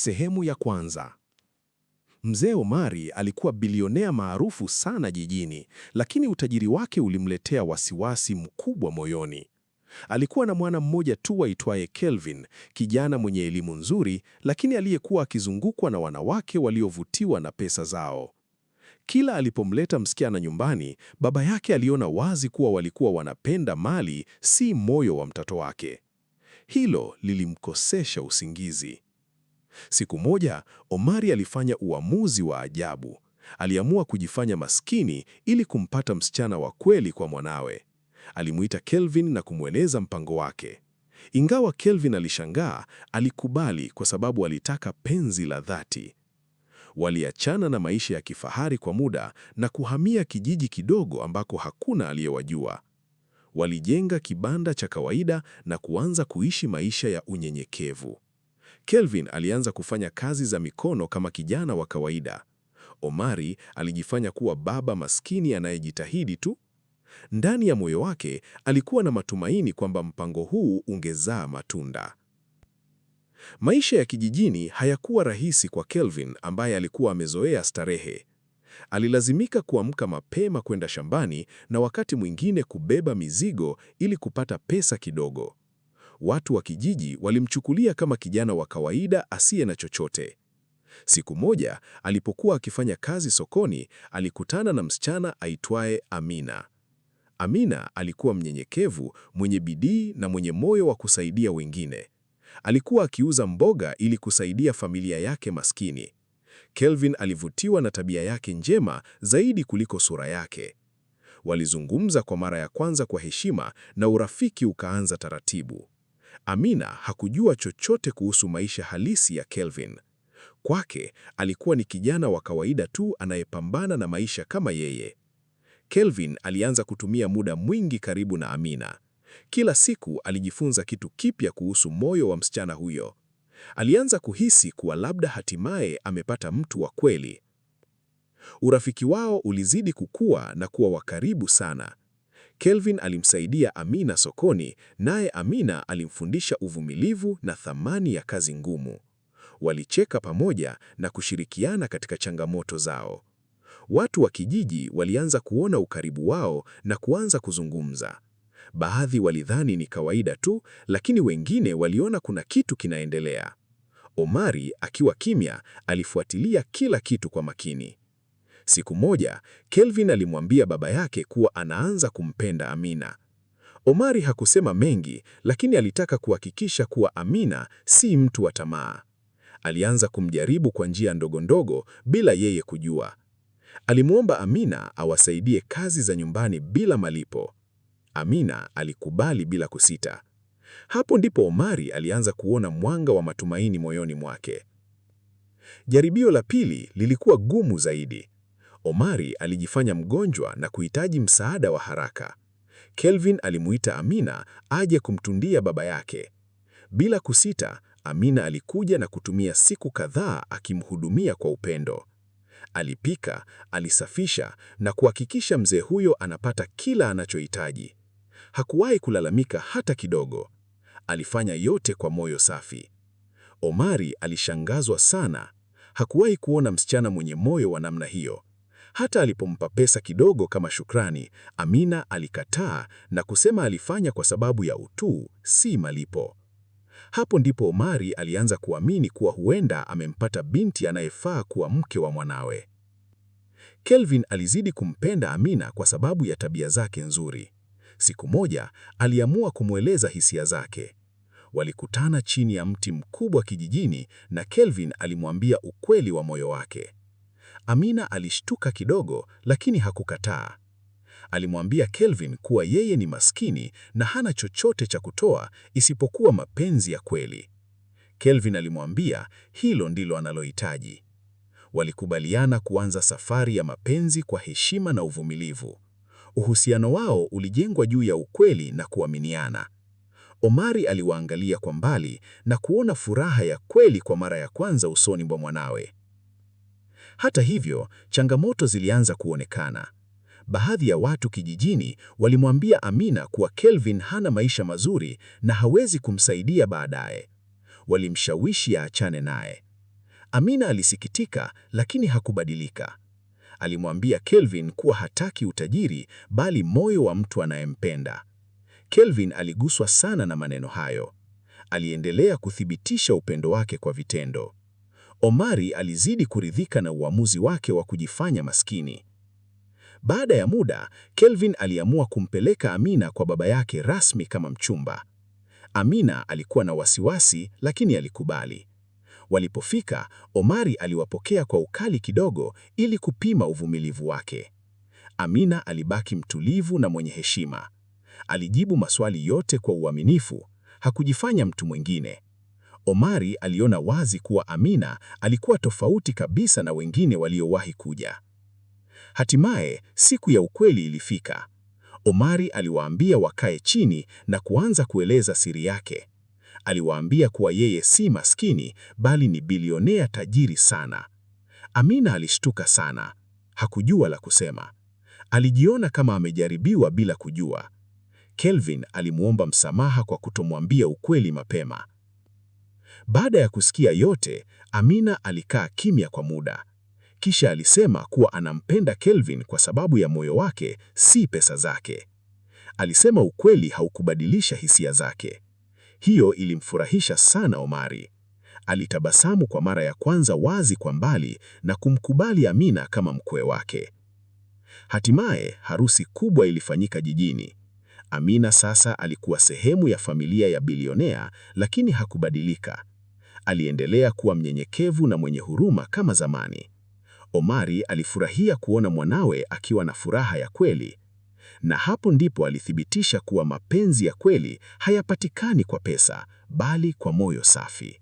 Sehemu ya kwanza. Mzee Omari alikuwa bilionea maarufu sana jijini, lakini utajiri wake ulimletea wasiwasi mkubwa moyoni. Alikuwa na mwana mmoja tu aitwaye Kelvin, kijana mwenye elimu nzuri, lakini aliyekuwa akizungukwa na wanawake waliovutiwa na pesa zao. Kila alipomleta msichana nyumbani, baba yake aliona wazi kuwa walikuwa wanapenda mali, si moyo wa mtoto wake. Hilo lilimkosesha usingizi. Siku moja, Omari alifanya uamuzi wa ajabu. Aliamua kujifanya maskini ili kumpata msichana wa kweli kwa mwanawe. Alimuita Kelvin na kumweleza mpango wake. Ingawa Kelvin alishangaa, alikubali kwa sababu alitaka penzi la dhati. Waliachana na maisha ya kifahari kwa muda na kuhamia kijiji kidogo ambako hakuna aliyewajua. Walijenga kibanda cha kawaida na kuanza kuishi maisha ya unyenyekevu. Kelvin alianza kufanya kazi za mikono kama kijana wa kawaida. Omari alijifanya kuwa baba maskini anayejitahidi tu. Ndani ya moyo wake alikuwa na matumaini kwamba mpango huu ungezaa matunda. Maisha ya kijijini hayakuwa rahisi kwa Kelvin ambaye alikuwa amezoea starehe. Alilazimika kuamka mapema kwenda shambani na wakati mwingine kubeba mizigo ili kupata pesa kidogo. Watu wa kijiji walimchukulia kama kijana wa kawaida asiye na chochote. Siku moja, alipokuwa akifanya kazi sokoni, alikutana na msichana aitwaye Amina. Amina alikuwa mnyenyekevu, mwenye bidii na mwenye moyo wa kusaidia wengine. Alikuwa akiuza mboga ili kusaidia familia yake maskini. Kelvin alivutiwa na tabia yake njema zaidi kuliko sura yake. Walizungumza kwa mara ya kwanza kwa heshima na urafiki ukaanza taratibu. Amina hakujua chochote kuhusu maisha halisi ya Kelvin. Kwake alikuwa ni kijana wa kawaida tu anayepambana na maisha kama yeye. Kelvin alianza kutumia muda mwingi karibu na Amina. Kila siku alijifunza kitu kipya kuhusu moyo wa msichana huyo. Alianza kuhisi kuwa labda hatimaye amepata mtu wa kweli. Urafiki wao ulizidi kukua na kuwa wa karibu sana. Kelvin alimsaidia Amina sokoni, naye Amina alimfundisha uvumilivu na thamani ya kazi ngumu. Walicheka pamoja na kushirikiana katika changamoto zao. Watu wa kijiji walianza kuona ukaribu wao na kuanza kuzungumza. Baadhi walidhani ni kawaida tu, lakini wengine waliona kuna kitu kinaendelea. Omari, akiwa kimya, alifuatilia kila kitu kwa makini. Siku moja, Kelvin alimwambia baba yake kuwa anaanza kumpenda Amina. Omari hakusema mengi, lakini alitaka kuhakikisha kuwa Amina si mtu wa tamaa. Alianza kumjaribu kwa njia ndogo ndogo bila yeye kujua. Alimwomba Amina awasaidie kazi za nyumbani bila malipo. Amina alikubali bila kusita. Hapo ndipo Omari alianza kuona mwanga wa matumaini moyoni mwake. Jaribio la pili lilikuwa gumu zaidi. Omari alijifanya mgonjwa na kuhitaji msaada wa haraka. Kelvin alimuita Amina aje kumtundia baba yake. Bila kusita, Amina alikuja na kutumia siku kadhaa akimhudumia kwa upendo. Alipika, alisafisha na kuhakikisha mzee huyo anapata kila anachohitaji. Hakuwahi kulalamika hata kidogo. Alifanya yote kwa moyo safi. Omari alishangazwa sana. Hakuwahi kuona msichana mwenye moyo wa namna hiyo. Hata alipompa pesa kidogo kama shukrani, Amina alikataa na kusema alifanya kwa sababu ya utu, si malipo. Hapo ndipo Omari alianza kuamini kuwa huenda amempata binti anayefaa kuwa mke wa mwanawe. Kelvin alizidi kumpenda Amina kwa sababu ya tabia zake nzuri. Siku moja, aliamua kumweleza hisia zake. Walikutana chini ya mti mkubwa kijijini na Kelvin alimwambia ukweli wa moyo wake. Amina alishtuka kidogo, lakini hakukataa. Alimwambia Kelvin kuwa yeye ni maskini na hana chochote cha kutoa isipokuwa mapenzi ya kweli. Kelvin alimwambia hilo ndiloanalohitaji. Walikubaliana kuanza safari ya mapenzi kwa heshima na uvumilivu. Uhusiano wao ulijengwa juu ya ukweli na kuaminiana. Omari aliwaangalia kwa mbali na kuona furaha ya kweli kwa mara ya kwanza usoni mwa mwanawe. Hata hivyo, changamoto zilianza kuonekana. Baadhi ya watu kijijini walimwambia Amina kuwa Kelvin hana maisha mazuri na hawezi kumsaidia baadaye. Walimshawishi aachane naye. Amina alisikitika, lakini hakubadilika. Alimwambia Kelvin kuwa hataki utajiri, bali moyo wa mtu anayempenda. Kelvin aliguswa sana na maneno hayo. Aliendelea kuthibitisha upendo wake kwa vitendo. Omari alizidi kuridhika na uamuzi wake wa kujifanya maskini. Baada ya muda, Kelvin aliamua kumpeleka Amina kwa baba yake rasmi kama mchumba. Amina alikuwa na wasiwasi, lakini alikubali. Walipofika, Omari aliwapokea kwa ukali kidogo ili kupima uvumilivu wake. Amina alibaki mtulivu na mwenye heshima. Alijibu maswali yote kwa uaminifu, hakujifanya mtu mwingine. Omari aliona wazi kuwa Amina alikuwa tofauti kabisa na wengine waliowahi kuja. Hatimaye, siku ya ukweli ilifika. Omari aliwaambia wakae chini na kuanza kueleza siri yake. Aliwaambia kuwa yeye si maskini, bali ni bilionea tajiri sana. Amina alishtuka sana. Hakujua la kusema. Alijiona kama amejaribiwa bila kujua. Kelvin alimuomba msamaha kwa kutomwambia ukweli mapema. Baada ya kusikia yote, Amina alikaa kimya kwa muda. Kisha alisema kuwa anampenda Kelvin kwa sababu ya moyo wake, si pesa zake. Alisema ukweli haukubadilisha hisia zake. Hiyo ilimfurahisha sana Omari. Alitabasamu kwa mara ya kwanza wazi kwa mbali na kumkubali Amina kama mkwe wake. Hatimaye, harusi kubwa ilifanyika jijini. Amina sasa alikuwa sehemu ya familia ya bilionea, lakini hakubadilika. Aliendelea kuwa mnyenyekevu na mwenye huruma kama zamani. Omari alifurahia kuona mwanawe akiwa na furaha ya kweli. Na hapo ndipo alithibitisha kuwa mapenzi ya kweli hayapatikani kwa pesa, bali kwa moyo safi.